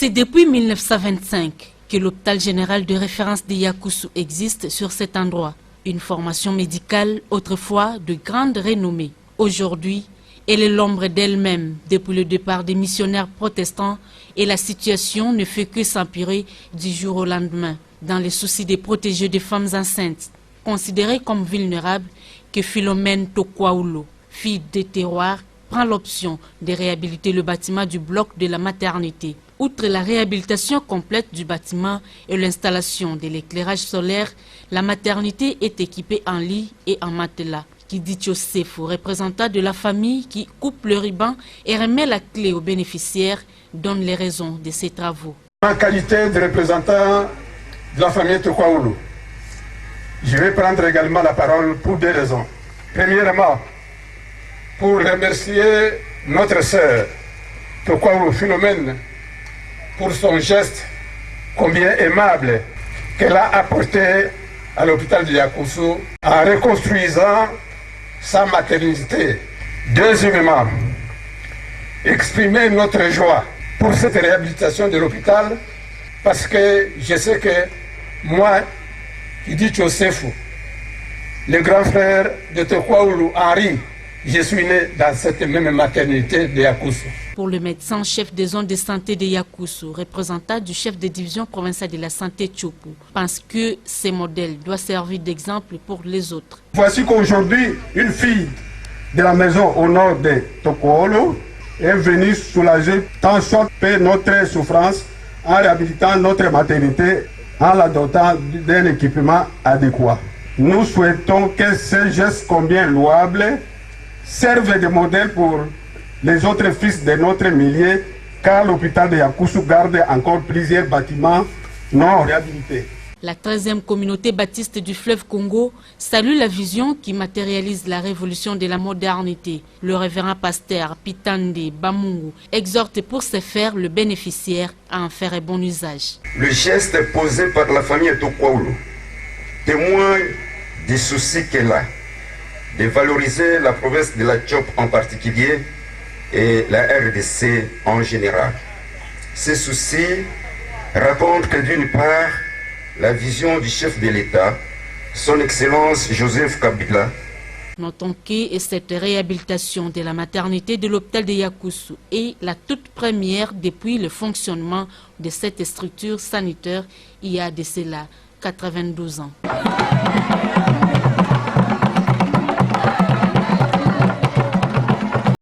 C'est depuis 1925 que l'hôpital général de référence de Yakoussoù existe sur cet endroit. Une formation médicale autrefois de grande renommée. Aujourd'hui, elle est l'ombre d'elle-même depuis le départ des missionnaires protestants et la situation ne fait que s'empirer du jour au lendemain. Dans les soucis de protéger des femmes enceintes, considérées comme vulnérables, que Philomène Tokwaoulou, fille des terroirs, prend l'option de réhabiliter le bâtiment du bloc de la maternité. Outre la réhabilitation complète du bâtiment et l'installation de l'éclairage solaire, la maternité est équipée en lit et en matelas. Kidicho Sefo, représentant de la famille qui coupe le ruban et remet la clé aux bénéficiaires, donne les raisons de ces travaux. En qualité de représentant de la famille Tokwaoulou, je vais prendre également la parole pour deux raisons. Premièrement, pour remercier notre sœur Tokwaoulou Philomène pour son geste combien aimable qu'elle a apporté à l'hôpital de Yakoussoù en reconstruisant sa maternité. Deuxièmement, exprimer notre joie pour cette réhabilitation de l'hôpital parce que je sais que moi, Kidicho Sefo, le grand frère de Tokwaoulou Henri, je suis né dans cette même maternité de Yakoussoù. Pour le médecin chef des zones de santé de Yakoussoù, représentant du chef de division provinciale de la santé Tchoupou, pense que ces modèles doivent servir d'exemple pour les autres. Voici qu'aujourd'hui, une fille de la maison au nord de Tokwaoulou est venue soulager tant soit notre souffrance en réhabilitant notre maternité en la dotant d'un équipement adéquat. Nous souhaitons que ces gestes combien louables servent de modèle pour les autres fils de notre milieu, car l'hôpital de Yakoussoù garde encore plusieurs bâtiments non réhabilités. La 13e communauté baptiste du fleuve Congo salue la vision qui matérialise la révolution de la modernité. Le révérend pasteur Pitande Bamungu exhorte pour ce faire le bénéficiaire à en faire un bon usage. Le geste posé par la famille Tokwaoulou témoigne des soucis qu'elle a de valoriser la province de la Tchop en particulier et la RDC en général. Ces soucis racontent que d'une part, la vision du chef de l'État, son Excellence Joseph Kabila. Notons que cette réhabilitation de la maternité de l'hôpital de Yakoussoù est la toute première depuis le fonctionnement de cette structure sanitaire il y a de cela 92 ans.